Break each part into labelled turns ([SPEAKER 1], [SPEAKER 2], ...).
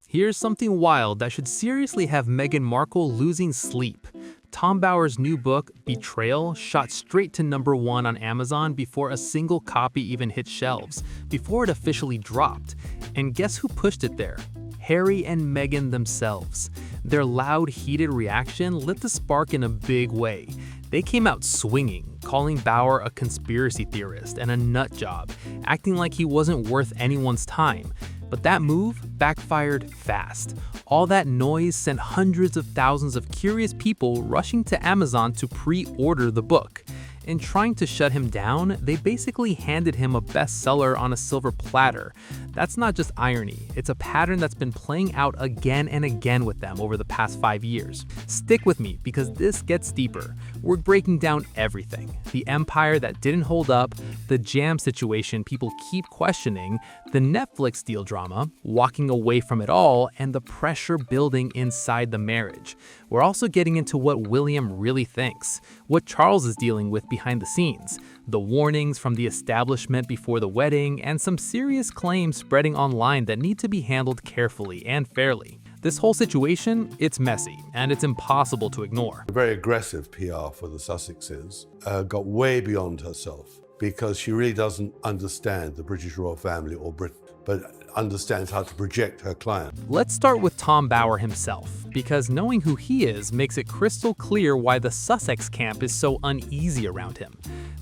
[SPEAKER 1] Here's something wild that should seriously have Meghan Markle losing sleep. Tom Bower's new book, Betrayal, shot straight to #1 on Amazon before a single copy even hit shelves, before it officially dropped. And guess who pushed it there? Harry and Meghan themselves. Their loud, heated reaction lit the spark in a big way. They came out swinging, calling Bower a conspiracy theorist and a nut job, acting like he wasn't worth anyone's time. But that move backfired fast. All that noise sent hundreds of thousands of curious people rushing to Amazon to pre-order the book. In trying to shut him down, they basically handed him a bestseller on a silver platter. That's not just irony, it's a pattern that's been playing out again and again with them over the past 5 years. Stick with me because this gets deeper. We're breaking down everything. The empire that didn't hold up, the jam situation people keep questioning, the Netflix deal drama, walking away from it all, and the pressure building inside the marriage. We're also getting into what William really thinks, what Charles is dealing with behind the scenes, the warnings from the establishment before the wedding, and some serious claims spreading online that need to be handled carefully and fairly. This whole situation, it's messy, and it's impossible to ignore.
[SPEAKER 2] Very aggressive PR for the Sussexes got way beyond herself because she really doesn't understand the British royal family or Britain, but understands how to project her client.
[SPEAKER 1] Let's start with Tom Bower himself, because knowing who he is makes it crystal clear why the Sussex camp is so uneasy around him.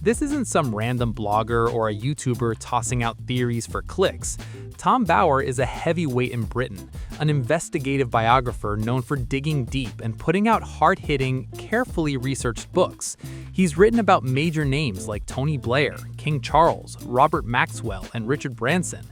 [SPEAKER 1] This isn't some random blogger or a YouTuber tossing out theories for clicks. Tom Bower is a heavyweight in Britain, an investigative biographer known for digging deep and putting out hard-hitting, carefully researched books. He's written about major names like Tony Blair, King Charles, Robert Maxwell, and Richard Branson.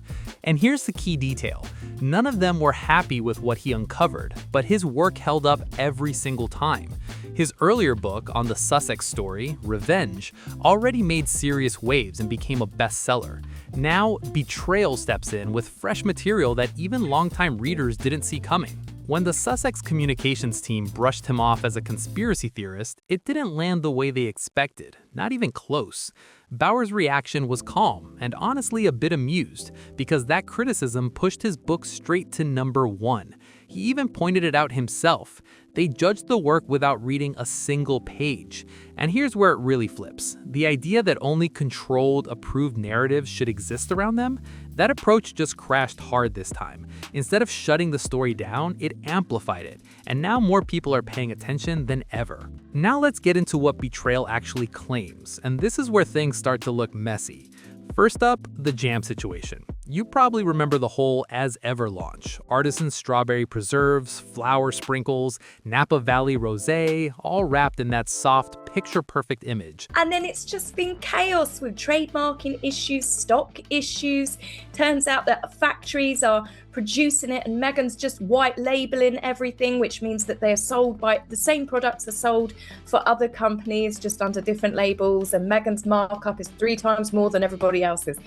[SPEAKER 1] And here's the key detail. None of them were happy with what he uncovered, but his work held up every single time. His earlier book on the Sussex story, Revenge, already made serious waves and became a bestseller. Now, Betrayal steps in with fresh material that even longtime readers didn't see coming. When the Sussex communications team brushed him off as a conspiracy theorist, it didn't land the way they expected, not even close. Bower's reaction was calm and honestly a bit amused, because that criticism pushed his book straight to #1. He even pointed it out himself. They judged the work without reading a single page. And here's where it really flips. The idea that only controlled, approved narratives should exist around them, that approach just crashed hard this time. Instead of shutting the story down, it amplified it, and now more people are paying attention than ever. Now let's get into what Betrayal actually claims, and this is where things start to look messy. First up, the jam situation. You probably remember the whole As Ever launch. Artisan strawberry preserves, flour sprinkles, Napa Valley rosé, all wrapped in that soft, picture-perfect image.
[SPEAKER 3] And then it's just been chaos with trademarking issues, stock issues. Turns out that factories are producing it and Meghan's just white labeling everything, which means that they're sold by the same products are sold for other companies just under different labels, and Meghan's markup is 3 times more than everybody else's.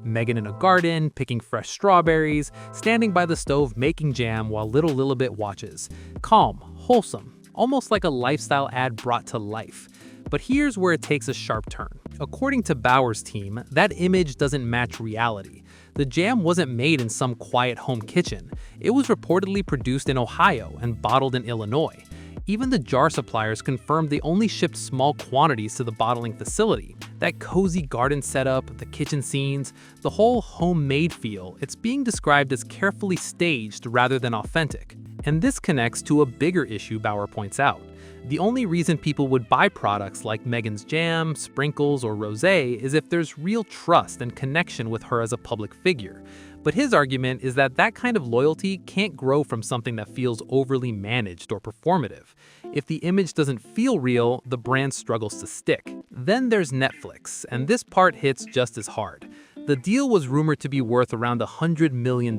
[SPEAKER 1] Meghan in a garden, picking fresh strawberries, standing by the stove making jam while little Lilibet watches. Calm, wholesome, almost like a lifestyle ad brought to life. But here's where it takes a sharp turn. According to Bower's team, that image doesn't match reality. The jam wasn't made in some quiet home kitchen. It was reportedly produced in Ohio and bottled in Illinois. Even the jar suppliers confirmed they only shipped small quantities to the bottling facility. That cozy garden setup, the kitchen scenes, the whole homemade feel, it's being described as carefully staged rather than authentic. And this connects to a bigger issue Bower points out. The only reason people would buy products like Meghan's jam, sprinkles, or rosé is if there's real trust and connection with her as a public figure. But his argument is that that kind of loyalty can't grow from something that feels overly managed or performative. If the image doesn't feel real, the brand struggles to stick. Then there's Netflix, and this part hits just as hard. The deal was rumored to be worth around $100 million,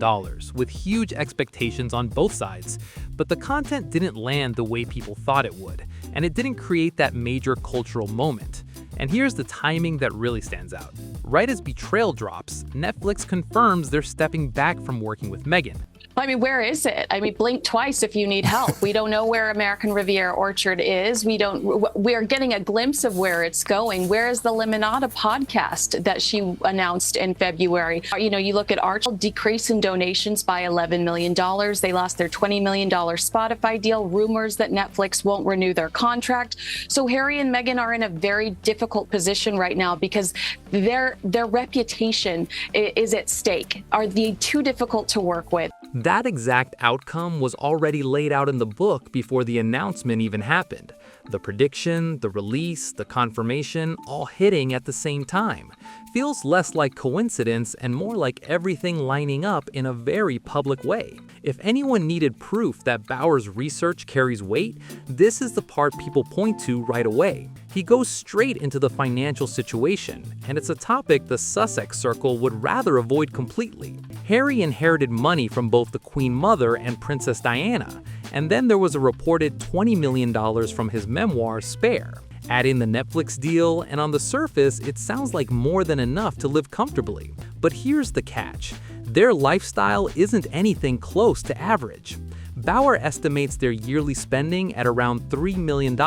[SPEAKER 1] with huge expectations on both sides. But the content didn't land the way people thought it would, and it didn't create that major cultural moment. And here's the timing that really stands out. Right as Betrayal drops, Netflix confirms they're stepping back from working with Meghan.
[SPEAKER 4] I mean, where is it? I mean, blink twice if you need help. We don't know where American Riviera Orchard is. We're getting a glimpse of where it's going. Where is the Limonada podcast that she announced in February? You know, you look at Arch decrease in donations by $11 million. They lost their $20 million Spotify deal. Rumors that Netflix won't renew their contract. So Harry and Meghan are in a very difficult position right now because their reputation is at stake. Are they too difficult to work with?
[SPEAKER 1] That exact outcome was already laid out in the book before the announcement even happened. The prediction, the release, the confirmation, all hitting at the same time. Feels less like coincidence and more like everything lining up in a very public way. If anyone needed proof that Bauer's research carries weight, this is the part people point to right away. He goes straight into the financial situation, and it's a topic the Sussex circle would rather avoid completely. Harry inherited money from both the Queen Mother and Princess Diana, and then there was a reported $20 million from his memoir, Spare. Add in the Netflix deal, and on the surface, it sounds like more than enough to live comfortably. But here's the catch. Their lifestyle isn't anything close to average. Bauer estimates their yearly spending at around $3 million,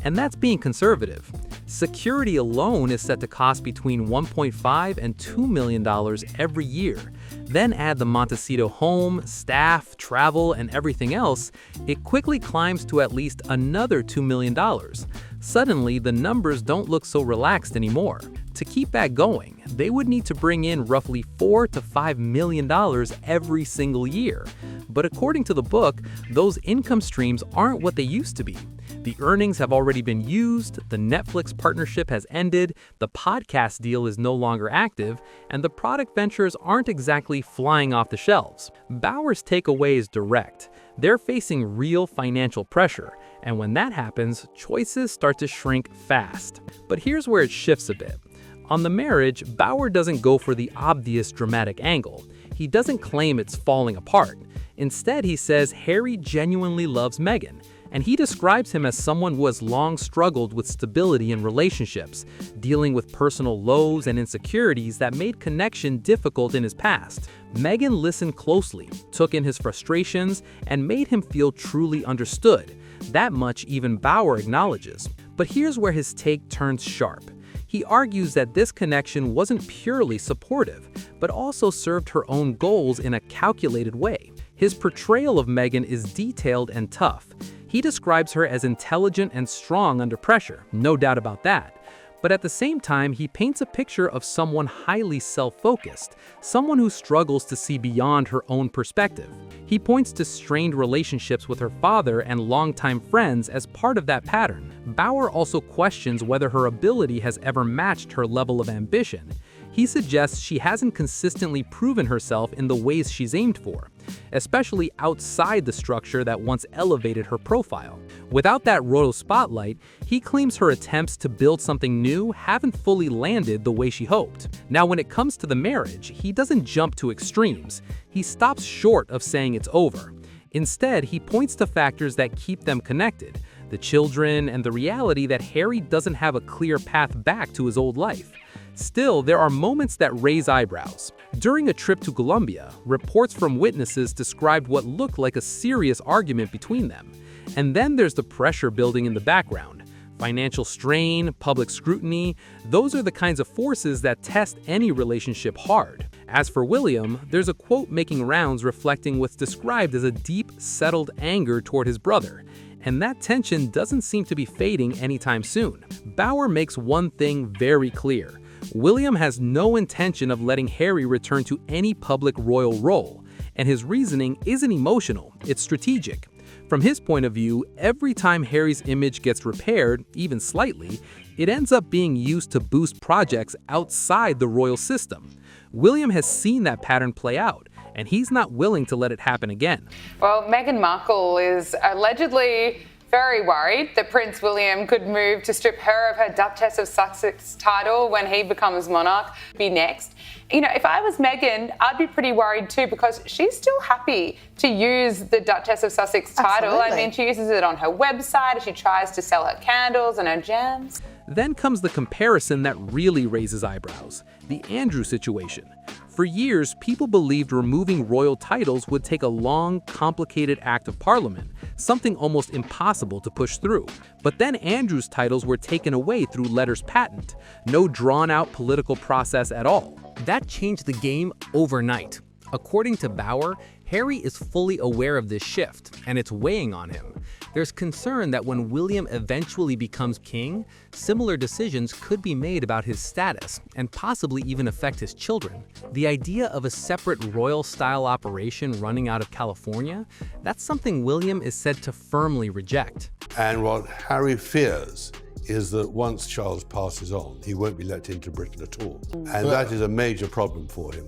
[SPEAKER 1] and that's being conservative. Security alone is set to cost between $1.5 and $2 million every year. Then add the Montecito home, staff, travel, and everything else, it quickly climbs to at least another $2 million. Suddenly, the numbers don't look so relaxed anymore. To keep that going, they would need to bring in roughly $4 to $5 million every single year. But according to the book, those income streams aren't what they used to be. The earnings have already been used, the Netflix partnership has ended, the podcast deal is no longer active, and the product ventures aren't exactly flying off the shelves. Bauer's takeaway is direct. They're facing real financial pressure, and when that happens, choices start to shrink fast. But here's where it shifts a bit. On the marriage, Bauer doesn't go for the obvious dramatic angle. He doesn't claim it's falling apart. Instead, he says Harry genuinely loves Meghan, and he describes him as someone who has long struggled with stability in relationships, dealing with personal lows and insecurities that made connection difficult in his past. Meghan listened closely, took in his frustrations, and made him feel truly understood. That much even Bauer acknowledges. But here's where his take turns sharp. He argues that this connection wasn't purely supportive, but also served her own goals in a calculated way. His portrayal of Meghan is detailed and tough. He describes her as intelligent and strong under pressure, no doubt about that. But at the same time, he paints a picture of someone highly self-focused, someone who struggles to see beyond her own perspective. He points to strained relationships with her father and longtime friends as part of that pattern. Bauer also questions whether her ability has ever matched her level of ambition. He suggests she hasn't consistently proven herself in the ways she's aimed for, especially outside the structure that once elevated her profile. Without that royal spotlight, he claims her attempts to build something new haven't fully landed the way she hoped. Now, when it comes to the marriage, he doesn't jump to extremes. He stops short of saying it's over. Instead, he points to factors that keep them connected, the children and the reality that Harry doesn't have a clear path back to his old life. Still, there are moments that raise eyebrows. During a trip to Colombia, reports from witnesses described what looked like a serious argument between them. And then there's the pressure building in the background. Financial strain, public scrutiny, those are the kinds of forces that test any relationship hard. As for William, there's a quote making rounds reflecting what's described as a deep, settled anger toward his brother. And that tension doesn't seem to be fading anytime soon. Bauer makes one thing very clear. William has no intention of letting Harry return to any public royal role, and his reasoning isn't emotional, it's strategic. From his point of view, every time Harry's image gets repaired, even slightly, it ends up being used to boost projects outside the royal system. William has seen that pattern play out, and he's not willing to let it happen again.
[SPEAKER 5] Well, Meghan Markle is allegedly very worried that Prince William could move to strip her of her Duchess of Sussex title when he becomes monarch, be next. You know, if I was Meghan, I'd be pretty worried too, because she's still happy to use the Duchess of Sussex title.
[SPEAKER 6] Absolutely.
[SPEAKER 5] I mean, she uses it on her website, she tries to sell her candles and her jams.
[SPEAKER 1] Then comes the comparison that really raises eyebrows, the Andrew situation. For years, people believed removing royal titles would take a long, complicated act of parliament, something almost impossible to push through. But then Andrew's titles were taken away through letters patent, no drawn-out political process at all. That changed the game overnight. According to Bauer, Harry is fully aware of this shift, and it's weighing on him. There's concern that when William eventually becomes king, similar decisions could be made about his status and possibly even affect his children. The idea of a separate royal-style operation running out of California, that's something William is said to firmly reject.
[SPEAKER 2] And what Harry fears is that once Charles passes on, he won't be let into Britain at all. And that is a major problem for him.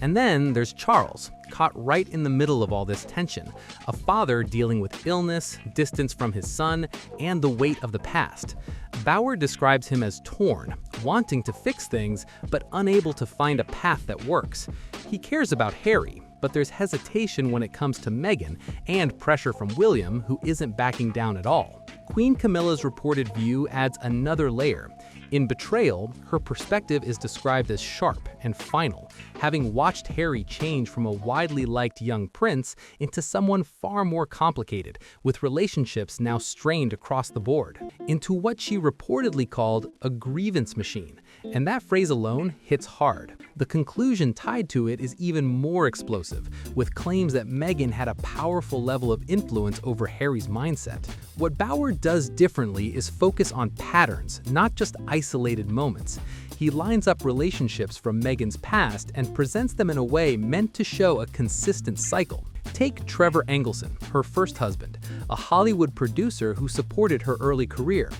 [SPEAKER 1] And then there's Charles, caught right in the middle of all this tension, a father dealing with illness, distance from his son, and the weight of the past. Bauer describes him as torn, wanting to fix things, but unable to find a path that works. He cares about Harry, but there's hesitation when it comes to Meghan and pressure from William, who isn't backing down at all. Queen Camilla's reported view adds another layer. In Betrayal, her perspective is described as sharp and final, having watched Harry change from a widely liked young prince into someone far more complicated, with relationships now strained across the board, into what she reportedly called a grievance machine. And that phrase alone hits hard. The conclusion tied to it is even more explosive, with claims that Meghan had a powerful level of influence over Harry's mindset. What Bauer does differently is focus on patterns, not just isolated moments. He lines up relationships from Meghan's past and presents them in a way meant to show a consistent cycle. Take Trevor Engelson, her first husband, a Hollywood producer who supported her early career.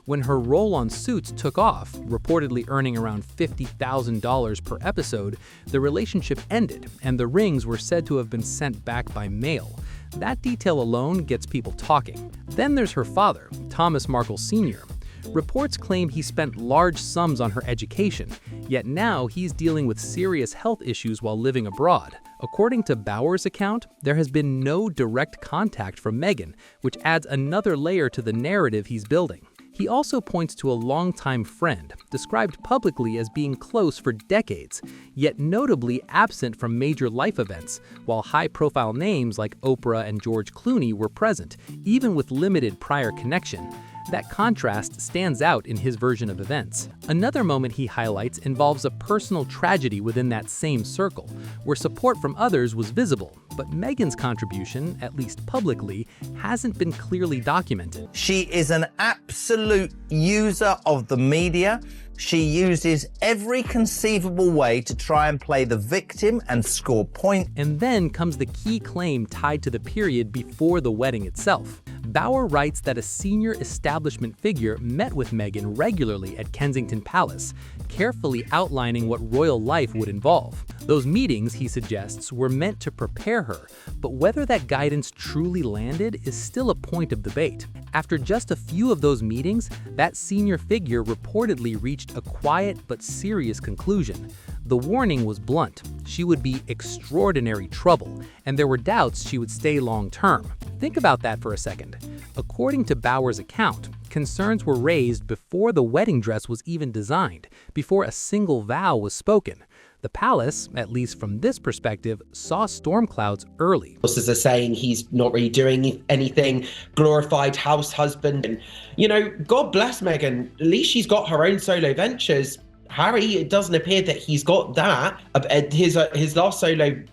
[SPEAKER 1] When her role on Suits took off, reportedly earning around $50,000 per episode, the relationship ended, and the rings were said to have been sent back by mail. That detail alone gets people talking. Then there's her father, Thomas Markle Sr. Reports claim he spent large sums on her education, yet now he's dealing with serious health issues while living abroad. According to Bauer's account, there has been no direct contact from Meghan, which adds another layer to the narrative he's building. He also points to a longtime friend, described publicly as being close for decades, yet notably absent from major life events, while high-profile names like Oprah and George Clooney were present, even with limited prior connection. That contrast stands out in his version of events. Another moment he highlights involves a personal tragedy within that same circle, where support from others was visible, but Meghan's contribution, at least publicly, hasn't been clearly documented.
[SPEAKER 6] She is an absolute user of the media. She uses every conceivable way to try and play the victim and score points.
[SPEAKER 1] And then comes the key claim tied to the period before the wedding itself. Bauer writes that a senior establishment figure met with Meghan regularly at Kensington Palace, carefully outlining what royal life would involve. Those meetings, he suggests, were meant to prepare her, but whether that guidance truly landed is still a point of debate. After just a few of those meetings, that senior figure reportedly reached a quiet but serious conclusion. The warning was blunt. She would be extraordinary trouble, and there were doubts she would stay long-term. Think about that for a second. According to Bauer's account, concerns were raised before the wedding dress was even designed, before a single vow was spoken. The palace, at least from this perspective, saw storm clouds early.
[SPEAKER 7] As are saying he's not really doing anything, glorified house husband. And, you know, God bless Meghan. At least she's got her own solo ventures. Harry, it doesn't appear that he's got that. His last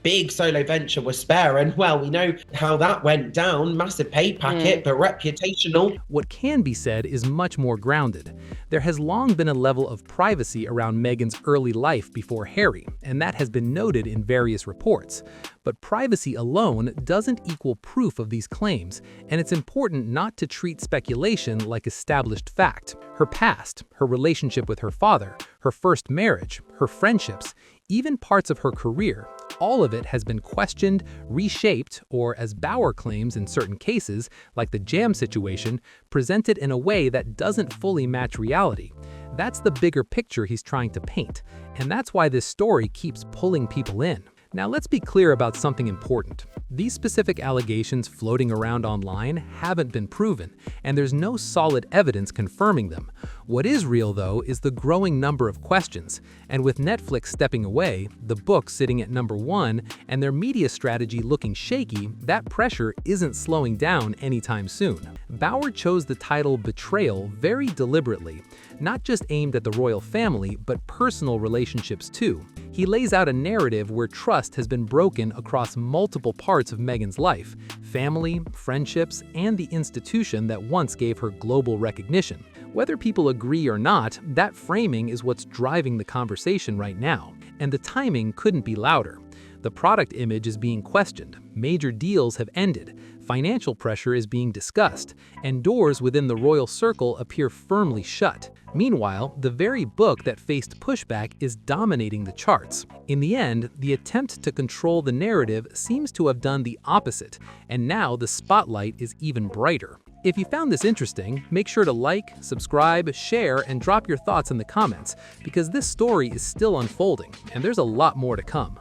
[SPEAKER 7] big solo venture was Spare, and well, we know how that went down. Massive pay packet, but reputational.
[SPEAKER 1] What can be said is much more grounded. There has long been a level of privacy around Meghan's early life before Harry, and that has been noted in various reports. But privacy alone doesn't equal proof of these claims, and it's important not to treat speculation like established fact. Her past, her relationship with her father, her first marriage, her friendships, even parts of her career, all of it has been questioned, reshaped, or, as Bauer claims in certain cases, like the jam situation, presented in a way that doesn't fully match reality. That's the bigger picture he's trying to paint, and that's why this story keeps pulling people in. Now let's be clear about something important. These specific allegations floating around online haven't been proven, and there's no solid evidence confirming them. What is real, though, is the growing number of questions, and with Netflix stepping away, the book sitting at #1, and their media strategy looking shaky, that pressure isn't slowing down anytime soon. Bauer chose the title Betrayal very deliberately, not just aimed at the royal family, but personal relationships too. He lays out a narrative where trust has been broken across multiple parts of Meghan's life: family, friendships, and the institution that once gave her global recognition. Whether people agree or not, that framing is what's driving the conversation right now, and the timing couldn't be louder. The product image is being questioned, major deals have ended, financial pressure is being discussed, and doors within the royal circle appear firmly shut. Meanwhile, the very book that faced pushback is dominating the charts. In the end, the attempt to control the narrative seems to have done the opposite, and now the spotlight is even brighter. If you found this interesting, make sure to like, subscribe, share, and drop your thoughts in the comments, because this story is still unfolding, and there's a lot more to come.